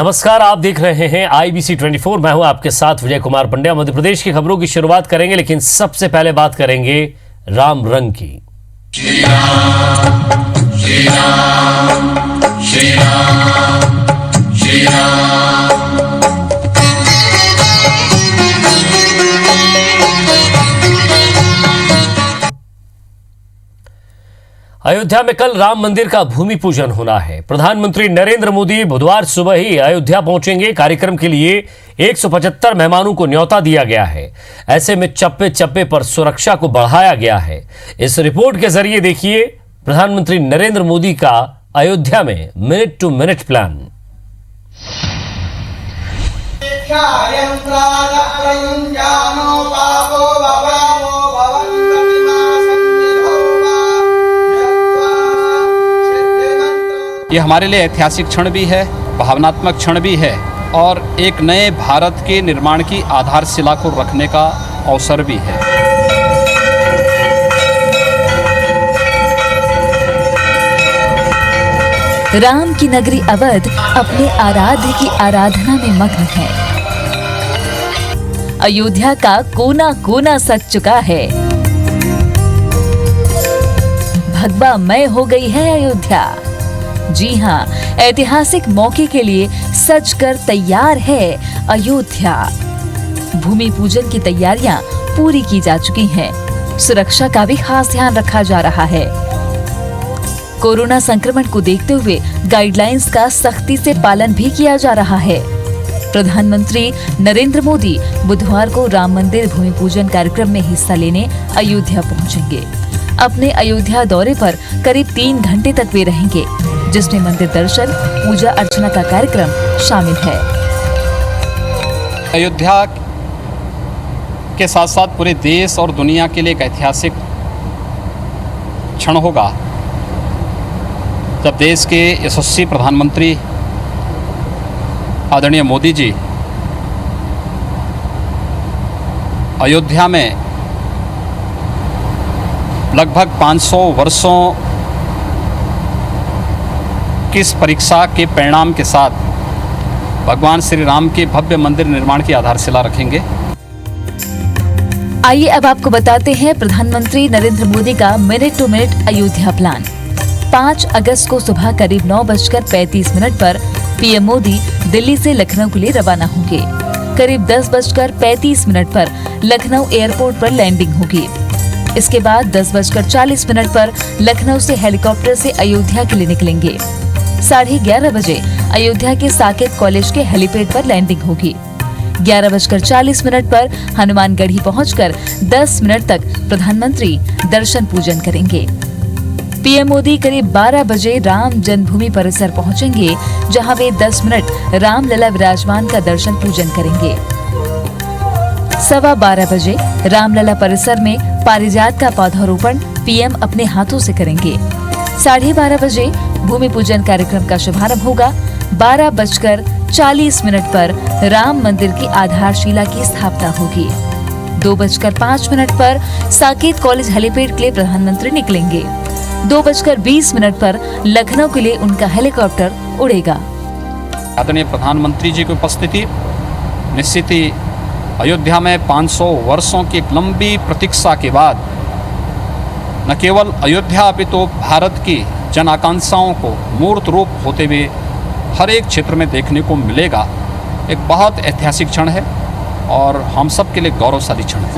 नमस्कार, आप देख रहे हैं IBC 24। मैं हूं आपके साथ विजय कुमार पंड्या। मध्य प्रदेश की खबरों की शुरुआत करेंगे, लेकिन सबसे पहले बात करेंगे राम रंग की। श्री राम, श्री राम, श्री राम, श्री राम। अयोध्या में कल राम मंदिर का भूमि पूजन होना है। प्रधानमंत्री नरेंद्र मोदी बुधवार सुबह ही अयोध्या पहुंचेंगे। कार्यक्रम के लिए 175 मेहमानों को न्योता दिया गया है। ऐसे में चप्पे चप्पे पर सुरक्षा को बढ़ाया गया है। इस रिपोर्ट के जरिए देखिए प्रधानमंत्री नरेंद्र मोदी का अयोध्या में मिनट टू मिनट प्लान। ये हमारे लिए ऐतिहासिक क्षण भी है, भावनात्मक क्षण भी है और एक नए भारत के निर्माण की आधारशिला को रखने का अवसर भी है। राम की नगरी अवध अपने आराध्य की आराधना में मग्न है। अयोध्या का कोना कोना सज चुका है। भगवामय हो गई है अयोध्या। जी हाँ, ऐतिहासिक मौके के लिए सजकर तैयार है अयोध्या। भूमि पूजन की तैयारियां पूरी की जा चुकी हैं। सुरक्षा का भी खास ध्यान रखा जा रहा है। कोरोना संक्रमण को देखते हुए गाइडलाइंस का सख्ती से पालन भी किया जा रहा है। प्रधानमंत्री नरेंद्र मोदी बुधवार को राम मंदिर भूमि पूजन कार्यक्रम में हिस्सा लेने अयोध्या पहुंचेंगे। अपने अयोध्या दौरे पर करीब 3 घंटे तक वे रहेंगे, जिसमें मंदिर दर्शन, पूजा अर्चना का कार्यक्रम शामिल है। अयोध्या के साथ साथ पूरे देश और दुनिया के लिए एक ऐतिहासिक क्षण होगा जब देश के यशस्वी प्रधानमंत्री आदरणीय मोदी जी अयोध्या में लगभग 500 वर्षों की इस परीक्षा के परिणाम के साथ भगवान श्री राम के भव्य मंदिर निर्माण की आधारशिला रखेंगे। आइए अब आपको बताते हैं प्रधानमंत्री नरेंद्र मोदी का minute to minute Ayodhya plan. 5 अगस्त को सुबह करीब 9:35 पर पीएम मोदी दिल्ली से लखनऊ के लिए रवाना होंगे। करीब 10:35 पर लखनऊ एयरपोर्ट पर लैंडिंग होगी। इसके बाद 10:40 पर लखनऊ से हेलीकॉप्टर से अयोध्या के लिए निकलेंगे। 11:30 बजे अयोध्या के साकेत कॉलेज के हेलीपैड पर लैंडिंग होगी। 11:40 पर हनुमानगढ़ी पहुंचकर 10 मिनट तक प्रधानमंत्री दर्शन पूजन करेंगे। पीएम मोदी करीब 12 बजे राम जन्मभूमि परिसर पहुंचेंगे, जहां वे 10 मिनट रामलला विराजमान का दर्शन पूजन करेंगे। 12:15 बजे रामलला परिसर में पारिजात का पौधारोपण पीएम अपने हाथों से करेंगे। 12:30 बजे भूमि पूजन कार्यक्रम का शुभारंभ होगा। 12:40 पर राम मंदिर की आधारशिला की स्थापना होगी। 2:05 पर साकेत कॉलेज हेलीपैड के लिए प्रधानमंत्री निकलेंगे। 2:20 पर लखनऊ के लिए उनका हेलीकॉप्टर उड़ेगा। आदरणीय प्रधानमंत्री जी की उपस्थिति निश्चित ही अयोध्या में 500 वर्षों की एक लंबी प्रतीक्षा के बाद न केवल अयोध्या अपितु भारत की जन आकांक्षाओं को मूर्त रूप होते हुए हर एक क्षेत्र में देखने को मिलेगा। एक बहुत ऐतिहासिक क्षण है और हम सब के लिए गौरवशाली क्षण है।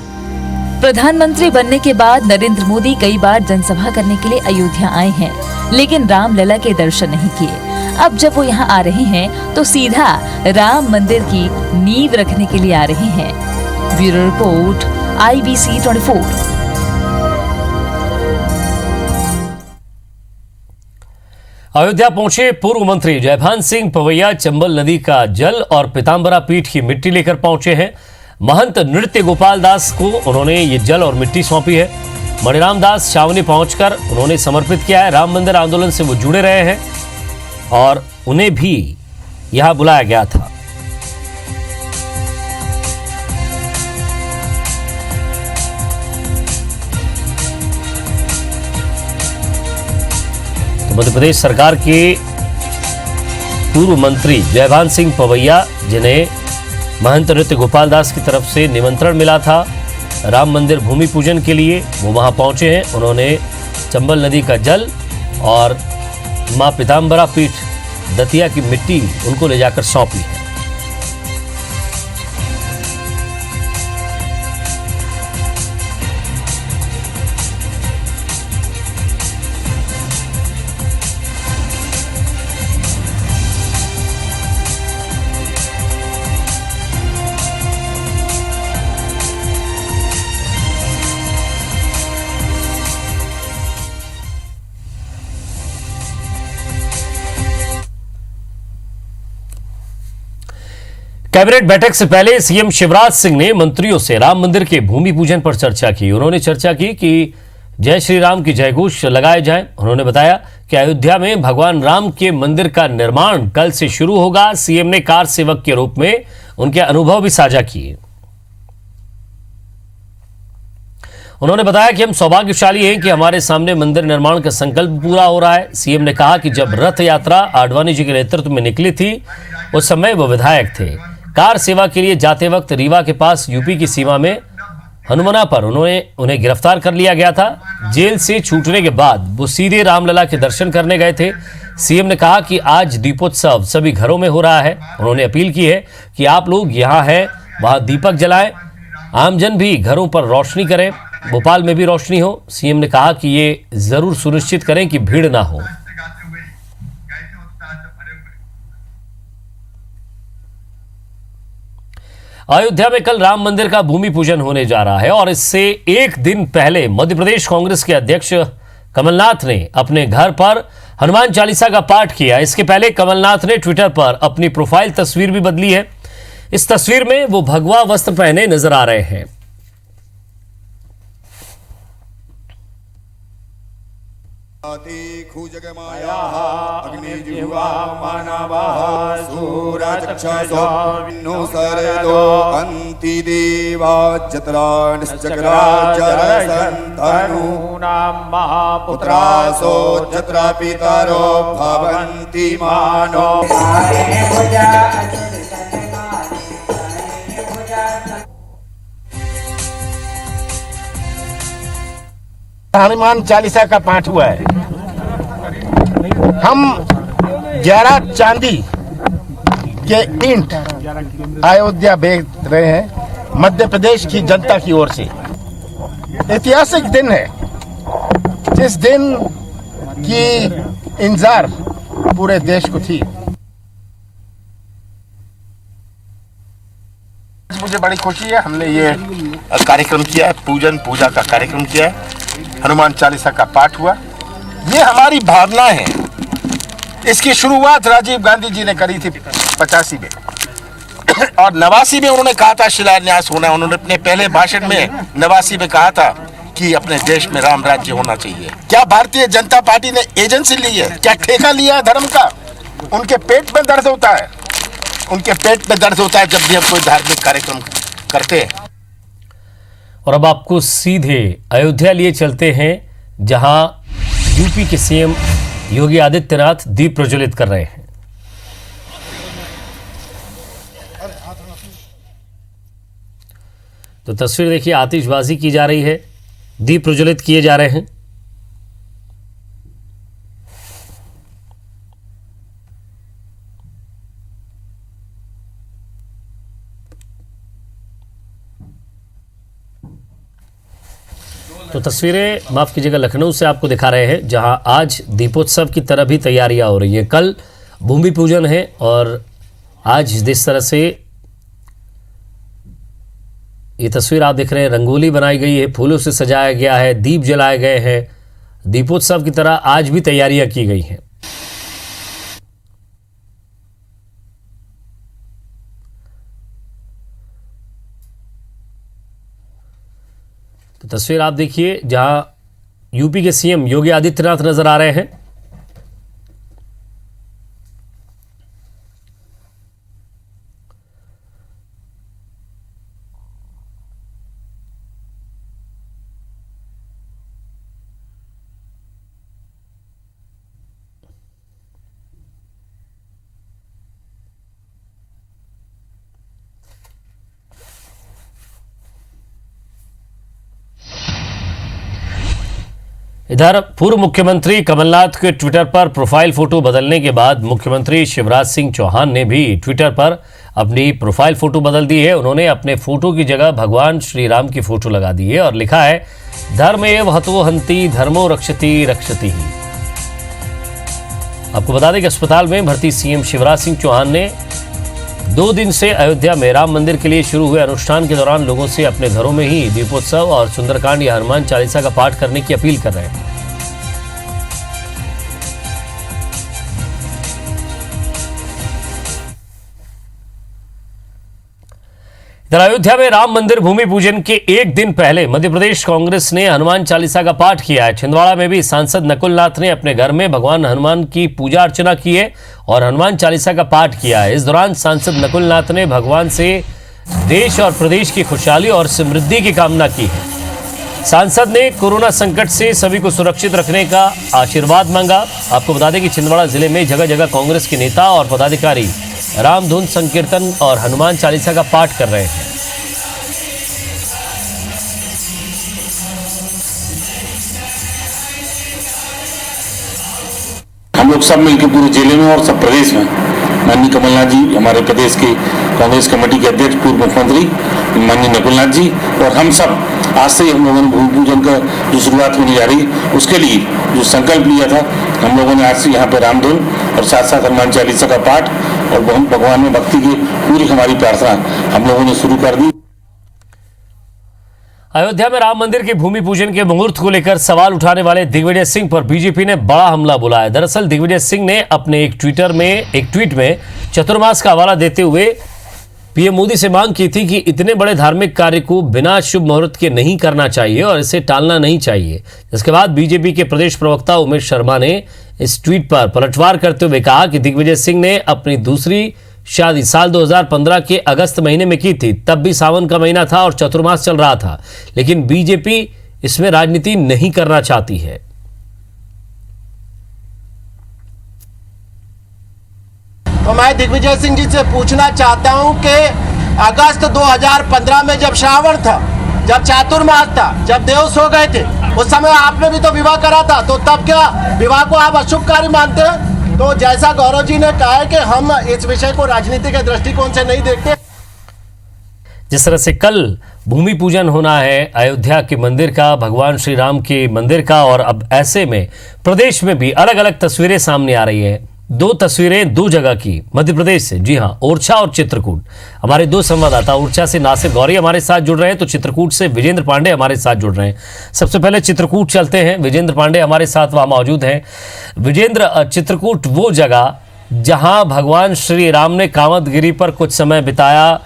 प्रधानमंत्री बनने के बाद नरेंद्र मोदी कई बार जनसभा करने के लिए अयोध्या आए हैं, लेकिन रामलला के दर्शन नहीं किए। अब जब वो यहाँ आ रहे हैं तो सीधा राम मंदिर की नींव रखने के लिए आ रहे हैं। Bureau report, IBC 24। अयोध्या पहुंचे पूर्व मंत्री जयभान सिंह पवैया चंबल नदी का जल और पीताम्बरा पीठ की मिट्टी लेकर पहुंचे हैं। महंत नृत्य गोपाल दास को उन्होंने ये जल और मिट्टी सौंपी है। मणिराम दास छावनी पहुंचकर उन्होंने समर्पित किया है। राम मंदिर आंदोलन से वो जुड़े रहे हैं और उन्हें भी यहां बुलाया गया था। तो मध्य प्रदेश सरकार के पूर्व मंत्री जयभान सिंह पवैया, जिन्हें महंत नृत्य गोपाल दास की तरफ से निमंत्रण मिला था राम मंदिर भूमि पूजन के लिए, वो वहां पहुंचे हैं। उन्होंने चंबल नदी का जल और मां पीताम्बरा पीठ दतिया की मिट्टी उनको ले जाकर सौंपी है। कैबिनेट बैठक से पहले सीएम शिवराज सिंह ने मंत्रियों से राम मंदिर के भूमि पूजन पर चर्चा की। उन्होंने चर्चा की कि जय श्री राम की जयघोष लगाए जाएं। उन्होंने बताया कि अयोध्या में भगवान राम के मंदिर का निर्माण कल से शुरू होगा। सीएम ने कार सेवक के रूप में उनके अनुभव भी साझा किए। उन्होंने बताया कि हम सौभाग्यशाली हैं कि हमारे सामने मंदिर निर्माण का संकल्प पूरा हो रहा है। सीएम ने कहा कि जब रथ यात्रा आडवाणी जी के नेतृत्व में निकली थी, उस समय वो विधायक थे। कार सेवा के लिए जाते वक्त रीवा के पास यूपी की सीमा में हनुमना पर उन्हें गिरफ्तार कर लिया गया था। जेल से छूटने के बाद वो सीधे रामलला के दर्शन करने गए थे। सीएम ने कहा कि आज दीपोत्सव सभी घरों में हो रहा है। उन्होंने अपील की है कि आप लोग यहाँ हैं वहाँ दीपक जलाएं, आमजन भी घरों पर रोशनी करें, भोपाल में भी रोशनी हो। सीएम ने कहा कि ये जरूर सुनिश्चित करें कि भीड़ ना हो। अयोध्या में कल राम मंदिर का भूमि पूजन होने जा रहा है और इससे एक दिन पहले मध्य प्रदेश कांग्रेस के अध्यक्ष कमलनाथ ने अपने घर पर हनुमान चालीसा का पाठ किया। इसके पहले कमलनाथ ने ट्विटर पर अपनी प्रोफाइल तस्वीर भी बदली है। इस तस्वीर में वो भगवा वस्त्र पहने नजर आ रहे हैं। अग्निजिह्वा मानवः सूरचक्षसो नुसरदो अन्ति देवा चतुरानिश्चक्रा जरसन्तनूनां महापुत्रासो जत्रा पितरो भवन्ति मानो। हनुमान चालीसा का पाठ हुआ है। हम 11 चांदी के ईंट अयोध्या भेज रहे हैं मध्य प्रदेश की जनता की ओर से। ऐतिहासिक दिन है, जिस दिन की इंतजार पूरे देश को थी। मुझे बड़ी खुशी है, हमने ये कार्यक्रम किया है, पूजा का कार्यक्रम किया है, हनुमान चालीसा का पाठ हुआ। ये हमारी भावना है। इसकी शुरुआत राजीव गांधी जी ने करी थी 85 में और 89 में उन्होंने कहा था शिलान्यास होना। उन्होंने अपने पहले भाषण में 89 में कहा था कि अपने देश में राम राज्य होना चाहिए। क्या भारतीय जनता पार्टी ने एजेंसी ली है? क्या ठेका लिया है धर्म का? उनके पेट में दर्द होता है, उनके पेट में दर्द होता है जब भी हम कोई धार्मिक कार्यक्रम करते हैं। और अब आपको सीधे अयोध्या लिए चलते हैं, जहां यूपी के सीएम योगी आदित्यनाथ दीप प्रज्वलित कर रहे हैं। तो तस्वीर देखिए, आतिशबाजी की जा रही है, दीप प्रज्वलित किए जा रहे हैं। तो तस्वीरें माफ कीजिएगा लखनऊ से आपको दिखा रहे हैं, जहां आज दीपोत्सव की तरह भी तैयारियां हो रही हैं। कल भूमि पूजन है और आज जिस तरह से ये तस्वीर आप देख रहे हैं, रंगोली बनाई गई है, फूलों से सजाया गया है, दीप जलाए गए हैं। दीपोत्सव की तरह आज भी तैयारियां की गई हैं। तो तस्वीर आप देखिए, जहां यूपी के सीएम योगी आदित्यनाथ नजर आ रहे हैं। इधर पूर्व मुख्यमंत्री कमलनाथ के ट्विटर पर प्रोफाइल फोटो बदलने के बाद मुख्यमंत्री शिवराज सिंह चौहान ने भी ट्विटर पर अपनी प्रोफाइल फोटो बदल दी है। उन्होंने अपने फोटो की जगह भगवान श्री राम की फोटो लगा दी है और लिखा है, धर्मेव हतो हन्ति धर्मो रक्षति रक्षति ही। आपको बता दें कि अस्पताल में भर्ती सीएम शिवराज सिंह चौहान ने 2 दिन से अयोध्या में राम मंदिर के लिए शुरू हुए अनुष्ठान के दौरान लोगों से अपने घरों में ही दीपोत्सव और सुंदरकांड या हनुमान चालीसा का पाठ करने की अपील कर रहे हैं। इधर अयोध्या में राम मंदिर भूमि पूजन के एक दिन पहले मध्य प्रदेश कांग्रेस ने हनुमान चालीसा का पाठ किया है। छिंदवाड़ा में भी सांसद नकुल नाथ ने अपने घर में भगवान हनुमान की पूजा अर्चना की है और हनुमान चालीसा का पाठ किया है। इस दौरान सांसद नकुल नाथ ने भगवान से देश और प्रदेश की खुशहाली और समृद्धि की कामना की है। सांसद ने कोरोना संकट से सभी को सुरक्षित रखने का आशीर्वाद मांगा। आपको बता दें कि छिंदवाड़ा जिले में जगह जगह कांग्रेस के नेता और पदाधिकारी रामधुन संकीर्तन और हनुमान चालीसा का पाठ कर रहे हैं। हम लोग सब मिलकर पूरे जिले में और सब प्रदेश में माननीय कमलनाथ जी, हमारे प्रदेश के कांग्रेस कमेटी के अध्यक्ष पूर्व मुख्यमंत्री माननीय नकुलनाथ जी और हम सब आज से हम लोगों ने भूमि पूजन का जो शुरुआत होने जा रही है उसके लिए जो संकल्प लिया था, हम लोगों ने आज से यहाँ पे रामधुन और साथ साथ हनुमान चालीसा का पाठ और भगवान में भक्ति की पूरी हमारी प्रार्थना हम लोगों ने शुरू कर दी। अयोध्या में राम मंदिर के भूमि पूजन के मुहूर्त को लेकर सवाल उठाने वाले दिग्विजय सिंह पर बीजेपी ने बड़ा हमला बोला है। दरअसल दिग्विजय सिंह ने अपने एक ट्वीट में चतुर्मास का हवाला देते हुए पीएम मोदी से मांग की थी कि इतने बड़े धार्मिक कार्य को बिना शुभ मुहूर्त के नहीं करना चाहिए और इसे टालना नहीं चाहिए। इसके बाद बीजेपी के प्रदेश प्रवक्ता उमेश शर्मा ने इस ट्वीट पर पलटवार करते हुए कहा कि दिग्विजय सिंह ने अपनी दूसरी शादी साल 2015 के अगस्त महीने में की थी। तब भी सावन का महीना था और चतुर्मास चल रहा था, लेकिन बीजेपी इसमें राजनीति नहीं करना चाहती है। तो मैं दिग्विजय सिंह जी से पूछना चाहता हूं कि अगस्त 2015 में जब श्रावण था, जब चातुर्मास था, जब देव सो गए थे, उस समय आपने भी तो विवाह करा था, तो तब क्या विवाह को आप अशुभ कार्य मानते हैं? तो जैसा गौरव जी ने कहा है कि हम इस विषय को राजनीति के दृष्टिकोण से नहीं देखते। जिस तरह से कल भूमि पूजन होना है अयोध्या के मंदिर का, भगवान श्री राम के मंदिर का, और अब ऐसे में प्रदेश में भी अलग अलग तस्वीरें सामने आ रही है। 2 तस्वीरें 2 जगह की मध्य प्रदेश से, जी हां, ओरछा और चित्रकूट। हमारे 2 संवाददाता ओरछा से नासिर गौरी हमारे साथ जुड़ रहे हैं, तो चित्रकूट से विजेंद्र पांडे हमारे साथ जुड़ रहे हैं। सबसे पहले चित्रकूट चलते हैं, विजेंद्र पांडे हमारे साथ वहां मौजूद हैं। विजेंद्र, चित्रकूट वो जगह जहां भगवान श्री राम ने कामदगिरी पर कुछ समय बिताया,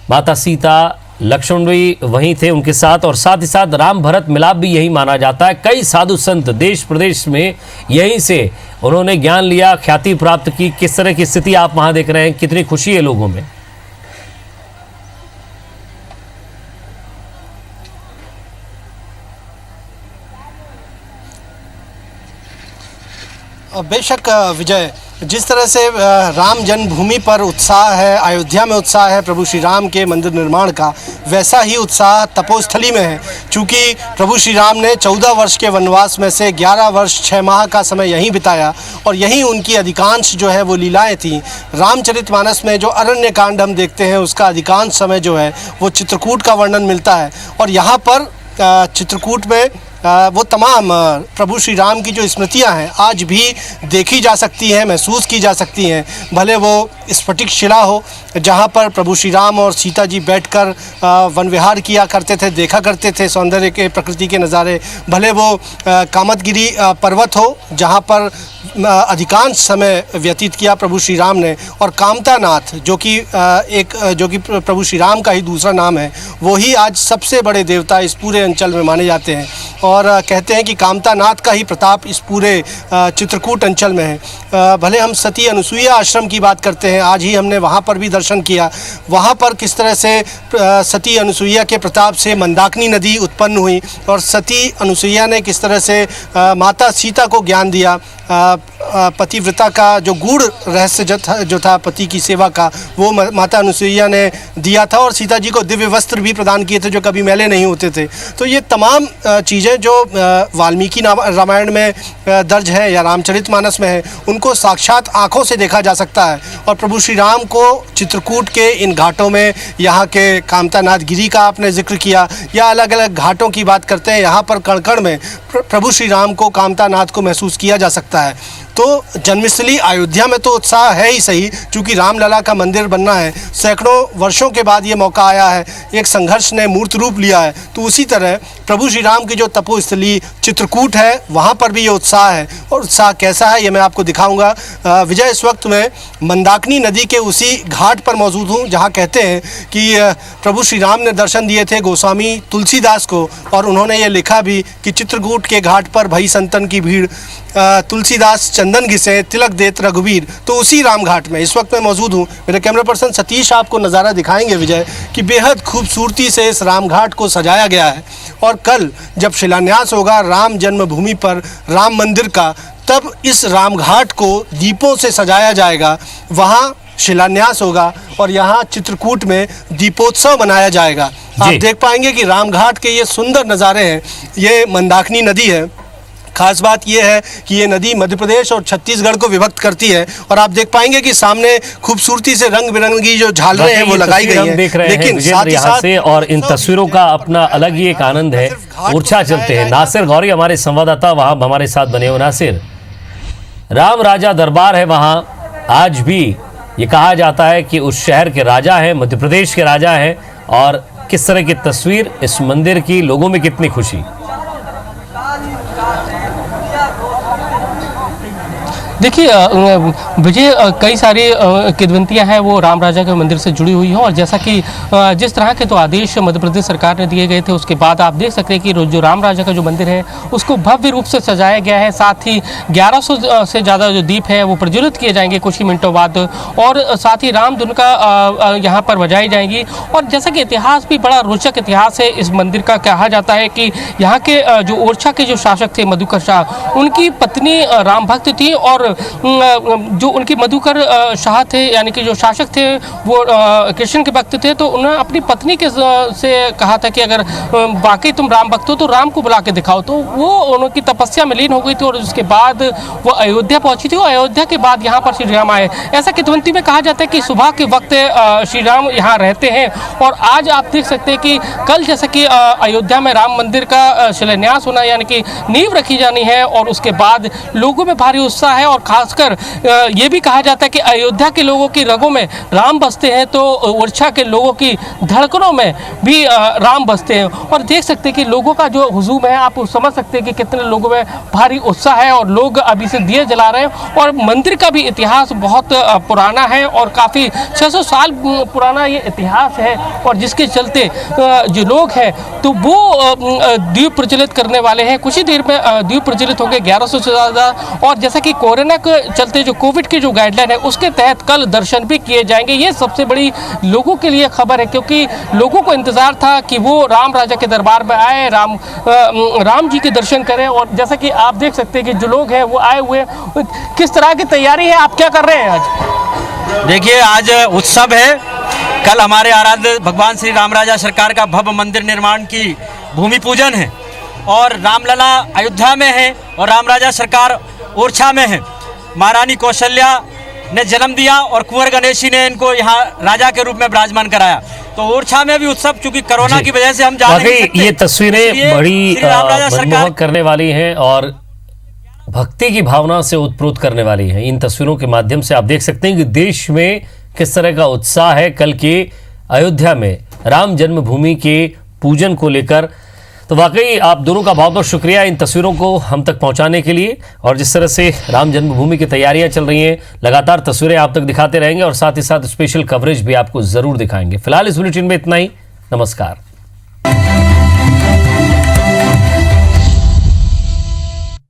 माता सीता लक्ष्मण भी वहीं थे उनके साथ, और साथ ही साथ राम भरत मिलाप भी यही माना जाता है। कई साधु संत देश प्रदेश में यहीं से उन्होंने ज्ञान लिया, ख्याति प्राप्त की। किस तरह की स्थिति आप वहां देख रहे हैं, कितनी खुशी है लोगों में? बेशक विजय, जिस तरह से राम जन्मभूमि पर उत्साह है, अयोध्या में उत्साह है प्रभु श्री राम के मंदिर निर्माण का, वैसा ही उत्साह तपोस्थली में है। चूँकि प्रभु श्री राम ने 14 वर्ष के वनवास में से 11 वर्ष 6 माह का समय यहीं बिताया और यहीं उनकी अधिकांश जो है वो लीलाएं थीं। रामचरितमानस में जो अरण्य कांड हम देखते हैं उसका अधिकांश समय जो है वो चित्रकूट का वर्णन मिलता है, और यहाँ पर चित्रकूट में वो तमाम प्रभु श्री राम की जो स्मृतियां हैं आज भी देखी जा सकती हैं, महसूस की जा सकती हैं। भले वो स्फटिक शिला हो जहां पर प्रभु श्री राम और सीता जी बैठकर वन विहार किया करते थे, देखा करते थे सौंदर्य के, प्रकृति के नज़ारे, भले वो कामदगिरी पर्वत हो जहां पर अधिकांश समय व्यतीत किया प्रभु श्री राम ने, और कामतानाथ जो कि प्रभु श्री राम का ही दूसरा नाम है, वो ही आज सबसे बड़े देवता इस पूरे अंचल में माने जाते हैं। और कहते हैं कि कामतानाथ का ही प्रताप इस पूरे चित्रकूट अंचल में है। भले हम सती अनुसुईया आश्रम की बात करते हैं, आज ही हमने वहाँ पर भी दर्शन किया। वहाँ पर किस तरह से सती अनुसुईया के प्रताप से मंदाकिनी नदी उत्पन्न हुई और सती अनुसुईया ने किस तरह से माता सीता को ज्ञान दिया। पतिव्रता का जो गूढ़ रहस्य जो था पति की सेवा का, वो माता अनुसुईया ने दिया था और सीता जी को दिव्य वस्त्र भी प्रदान किए थे जो कभी मैले नहीं होते थे। तो ये तमाम चीज़ें जो वाल्मीकि रामायण में दर्ज है या रामचरितमानस में है, उनको साक्षात आँखों से देखा जा सकता है। और प्रभु श्री राम को चित्रकूट के इन घाटों में, यहाँ के कामतानाथ गिरी का आपने जिक्र किया, या अलग अलग घाटों की बात करते हैं, यहाँ पर कण कण में प्रभु श्री राम को, कामतानाथ को महसूस किया जा सकता है। तो जन्मस्थली अयोध्या में तो उत्साह है ही सही, चूँकि रामलला का मंदिर बनना है, सैकड़ों वर्षों के बाद ये मौका आया है, एक संघर्ष ने मूर्त रूप लिया है। तो उसी तरह प्रभु श्री राम की जो तपोस्थली चित्रकूट है, वहाँ पर भी ये उत्साह है। और उत्साह कैसा है ये मैं आपको दिखाऊंगा। विजय, इस वक्त मैं मंदाकिनी नदी के उसी घाट पर मौजूद हूँ जहाँ कहते हैं कि प्रभु श्री राम ने दर्शन दिए थे गोस्वामी तुलसीदास को, और उन्होंने ये लिखा भी कि चित्रकूट के घाट पर भई संतन की भीड़, तुलसीदास चंदन घिसे तिलक देत रघुवीर। तो उसी राम घाट में इस वक्त मैं मौजूद हूँ। मेरे कैमरा पर्सन सतीश आपको नज़ारा दिखाएंगे विजय, कि बेहद खूबसूरती से इस राम घाट को सजाया गया है। और कल जब शिलान्यास होगा राम जन्मभूमि पर राम मंदिर का, तब इस राम घाट को दीपों से सजाया जाएगा। वहाँ शिलान्यास होगा और यहाँ चित्रकूट में दीपोत्सव मनाया जाएगा। आप देख पाएंगे कि राम घाट के ये सुंदर नज़ारे हैं। ये मंदाकिनी नदी है। खास बात यह है कि ये नदी मध्य प्रदेश और छत्तीसगढ़ को विभक्त करती है। और आप देख पाएंगे कि सामने खूबसूरती से रंग बिरंगी जो झालरें हैं वो लगाई गई हैं। देख रहे लेकिन हैं साथ ही साथ से, और इन तस्वीरों का अपना अलग ही एक आनंद है। ओरछा चलते हैं, नासिर गौरी हमारे संवाददाता वहां हमारे साथ बने हो। नासिर, राम राजा दरबार है वहां, आज भी ये कहा जाता है कि उस शहर के राजा हैं, मध्य प्रदेश के राजा हैं। और किस तरह की तस्वीर इस मंदिर की, लोगों में कितनी खुशी। देखिए विजय, कई सारी किंवदंतियां हैं वो राम राजा के मंदिर से जुड़ी हुई हैं। और जैसा कि जिस तरह के तो आदेश मध्य प्रदेश सरकार ने दिए गए थे, उसके बाद आप देख सकते हैं कि जो राम राजा का जो मंदिर है उसको भव्य रूप से सजाया गया है। साथ ही 1100 से ज़्यादा जो दीप है वो प्रज्वलित किए जाएंगे कुछ ही मिनटों बाद, और साथ ही राम धुन का यहाँ पर बजाई जाएंगी। और जैसा कि इतिहास भी बड़ा रोचक इतिहास है इस मंदिर का। कहा जाता है कि यहाँ के जो ओरछा के जो शासक थे मधुकर शाह, उनकी पत्नी राम भक्त थी, और जो उनके मधुकर शाह थे यानी कि जो शासक थे वो कृष्ण के भक्त थे। तो उन्होंने अपनी पत्नी के से कहा था कि अगर वाकई तुम राम भक्त हो तो राम को बुला के दिखाओ। तो वो उनकी तपस्या में लीन हो गई थी और उसके बाद वो अयोध्या पहुंची थी। और अयोध्या के बाद यहाँ पर श्री राम आए। ऐसा किंवदंती में कहा जाता है कि सुबह के वक्त श्री राम यहाँ रहते हैं। और आज आप देख सकते हैं कि कल जैसा कि अयोध्या में राम मंदिर का शिलान्यास होना यानी कि नींव रखी जानी है, और उसके बाद लोगों में भारी उत्साह है। और खासकर ये भी कहा जाता है कि अयोध्या के लोगों की रगों में राम बसते हैं, तो ओरछा के लोगों की धड़कनों में भी राम बसते हैं। और देख सकते हैं कि लोगों का जो हुजूम है, आप समझ सकते हैं कि कितने लोगों में भारी उत्साह है। और लोग अभी से दिए जला रहे हैं। और मंदिर का भी इतिहास बहुत पुराना है और काफ़ी 600 साल पुराना ये इतिहास है। और जिसके चलते जो लोग हैं तो वो दीप प्रज्वलित करने वाले हैं। कुछ ही देर में दीप प्रज्वलित होंगे 1100 से ज़्यादा। और जैसा कि कोरोना के चलते जो कोविड की जो गाइडलाइन है उसके तहत कल दर्शन भी किए जाएंगे। ये सबसे बड़ी लोगों के लिए खबर है, क्योंकि लोगों को इंतजार था कि वो राम राजा के दरबार में आए, राम जी के दर्शन करें। और जैसा कि आप देख सकते हैं कि जो लोग हैं वो आए हुए हैं। किस तरह की तैयारी है, आप क्या कर रहे हैं आज? देखिए, आज उत्सव है। कल हमारे आराध्य भगवान श्री राम राजा सरकार का भव्य मंदिर निर्माण की भूमि पूजन है, और रामलला अयोध्या में है और राम राजा सरकार ओरछा में है। महारानी कौशल्या ने जन्म दिया और कुंवर गणेश जी ने इनको यहाँ राजा के रूप में विराजमान कराया। तो ओरछा में भी उत्सव, चूंकि कोरोना की वजह से हम जा नहीं सकते। ये तस्वीरें बड़ी मनमोहक करने वाली हैं और भक्ति की भावना से उत्प्रोत करने वाली हैं। इन तस्वीरों के माध्यम से आप देख सकते हैं कि देश में किस तरह का उत्साह है कल के अयोध्या में राम जन्मभूमि के पूजन को लेकर। तो वाकई आप दोनों का बहुत बहुत शुक्रिया इन तस्वीरों को हम तक पहुंचाने के लिए। और जिस तरह से राम जन्मभूमि की तैयारियां चल रही हैं, लगातार तस्वीरें आप तक दिखाते रहेंगे और साथ ही साथ स्पेशल कवरेज भी आपको जरूर दिखाएंगे। फिलहाल इस बुलेटिन में इतना ही। नमस्कार।